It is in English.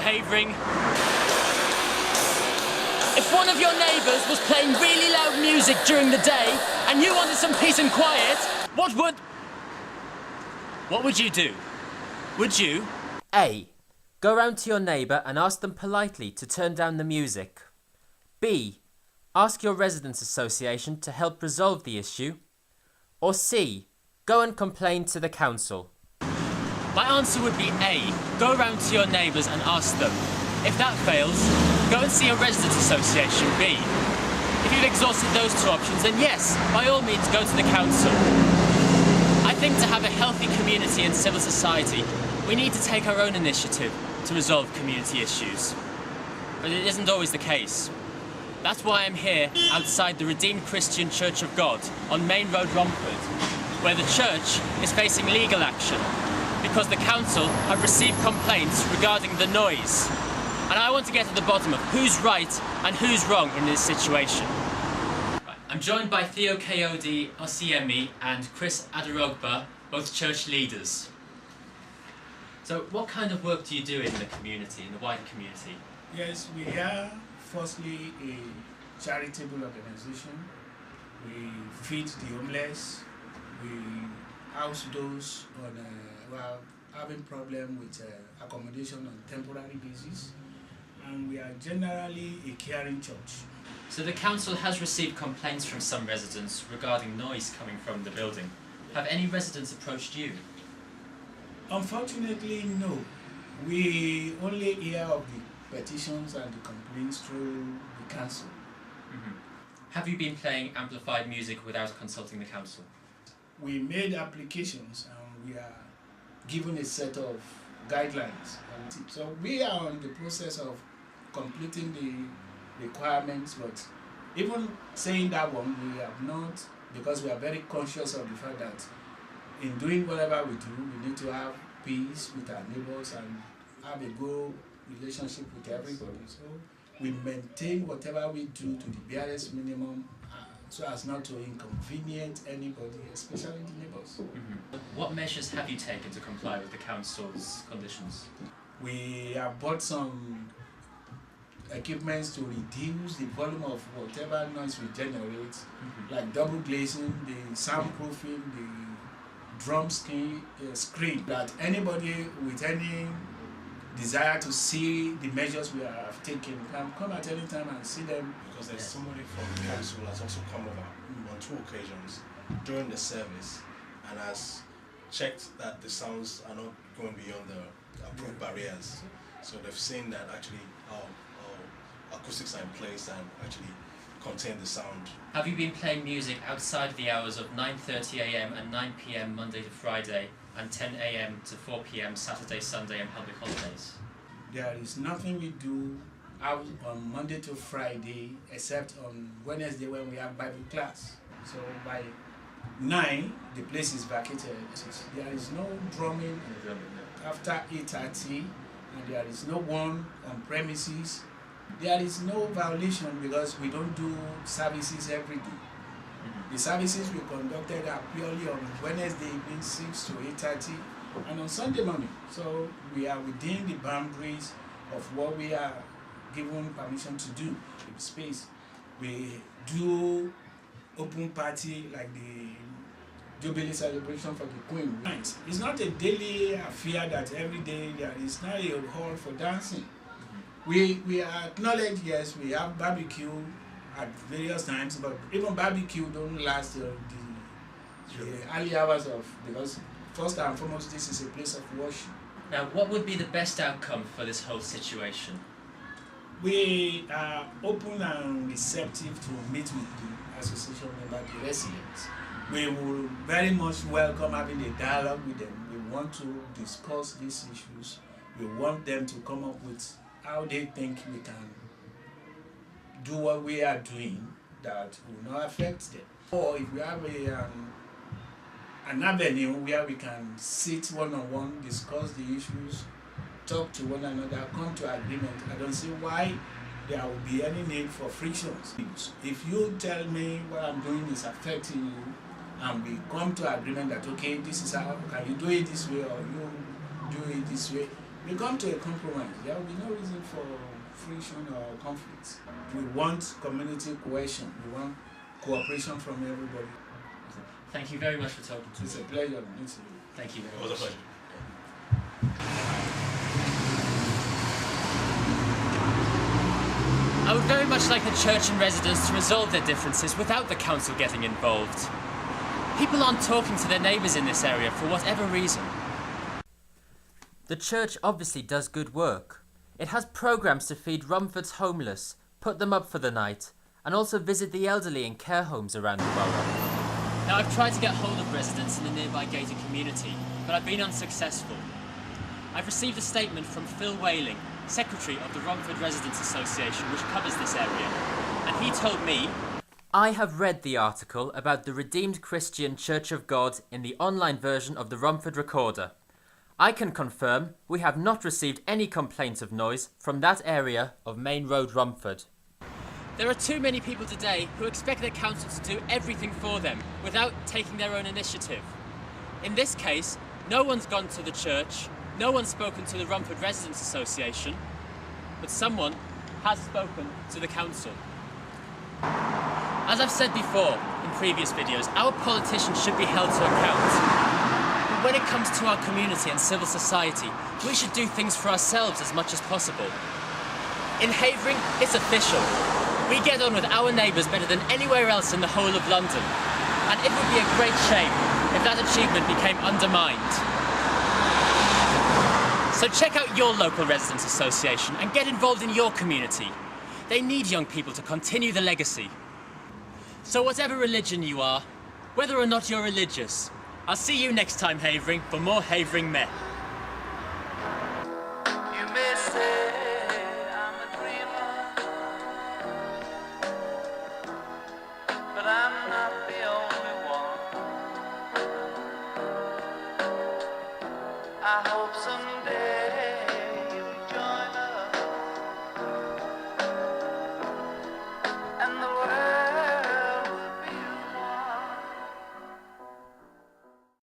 Hello, Havering. If one of your neighbours was playing really loud music during the day and you wanted some peace and quiet, what would you do? Would you? A. Go round to your neighbour and ask them politely to turn down the music. B. Ask your residents' association to help resolve the issue. Or C. Go and complain to the council. My answer would be A. Go round to your neighbours and ask them. If that fails, go and see a residents' association. B. If you've exhausted those two options, then yes, by all means go to the council. I think to have a healthy community and civil society, we need to take our own initiative to resolve community issues. But it isn't always the case. That's why I'm here outside the Redeemed Christian Church of God on Main Road, Romford, where the church is facing legal action because the council have received complaints regarding the noise. And I want to get to the bottom of who's right and who's wrong in this situation. I'm joined by Theo Kayode Osiemi and Chris Adarogba, both church leaders. So what kind of work do you do in the community, in the wider community? Yes, we are firstly a charitable organization. We feed the homeless, we house those who are having problem with accommodation on temporary basis, and we are generally a caring church. So the council has received complaints from some residents regarding noise coming from the building. Have any residents approached you? Unfortunately, no. We only hear of the petitions and the complaints through the council. Mm-hmm. Have you been playing amplified music without consulting the council? We made applications and we are given a set of guidelines. And so we are on the process of completing the requirements, but even saying that one, we have not, because we are very conscious of the fact that in doing whatever we do, we need to have peace with our neighbors and have a good relationship with everybody. So we maintain whatever we do to the barest minimum so as not to inconvenience anybody, especially the neighbors. Mm-hmm. What measures have you taken to comply with the council's conditions? We have bought some equipments to reduce the volume of whatever noise we generate, like double glazing, the soundproofing, the drum screen, that anybody with any desire to see the measures we have taken can come at any time and see them. Because there's somebody from the council has also come over on 2 occasions during the service and has checked that the sounds are not going beyond the approved barriers. So they've seen that actually our acoustics are in place and actually contain the sound. Have you been playing music outside the hours of 9:30 AM and 9 PM Monday to Friday and 10 AM to 4 PM Saturday, Sunday and public holidays? There is nothing we do out on Monday to Friday except on Wednesday when we have Bible class. So by 9 the place is vacated. There is no drumming after 8:30 and there is no one on premises. There is no violation because we don't do services every day. The services we conducted are purely on Wednesday evening 6 to 8:30 and on Sunday morning. So we are within the boundaries of what we are given permission to do in the space. We do open party like the Jubilee celebration for the Queen. It's not a daily affair that every day there is not a hall for dancing. We acknowledge, yes, we have barbecue at various times, but even barbecue don't last the early hours of, because first and foremost this is a place of worship. Now, what would be the best outcome for this whole situation? We are open and receptive to meet with the association member, the residents. We will very much welcome having a dialogue with them. We want to discuss these issues. We want them to come up with how they think we can do what we are doing that will not affect them. Or if we have an avenue where we can sit one-on-one, discuss the issues, talk to one another, come to agreement, I don't see why there will be any need for frictions. If you tell me what I'm doing is affecting you, and we come to agreement that, okay, this is how, can you do it this way or you do it this way, we come to a compromise. There will be no reason for friction or conflict. We want community cohesion. We want cooperation from everybody. Thank you very much for talking to me. It's a pleasure to meet you. Thank you very It was a much. pleasure. I would very much like the church and residents to resolve their differences without the council getting involved. People aren't talking to their neighbours in this area for whatever reason. The church obviously does good work. It has programs to feed Romford's homeless, put them up for the night, and also visit the elderly in care homes around the borough. Now, I've tried to get hold of residents in the nearby gated community, but I've been unsuccessful. I've received a statement from Phil Whaling, Secretary of the Romford Residents Association, which covers this area, and he told me, I have read the article about the Redeemed Christian Church of God in the online version of the Romford Recorder. I can confirm we have not received any complaints of noise from that area of Main Road, Romford. there are too many people today who expect their council to do everything for them without taking their own initiative. In this case, no one's gone to the church, no one's spoken to the Romford Residents Association, but someone has spoken to the council. As I've said before in previous videos, our politicians should be held to account. But when it comes to our community and civil society, we should do things for ourselves as much as possible. In Havering, it's official. We get on with our neighbours better than anywhere else in the whole of London. And it would be a great shame if that achievement became undermined. So check out your local residents association and get involved in your community. They need young people to continue the legacy. So whatever religion you are, whether or not you're religious, I'll see you next time, Havering, for more Havering Meh. You may say I'm a dreamer, but I'm not the only one. I hope someday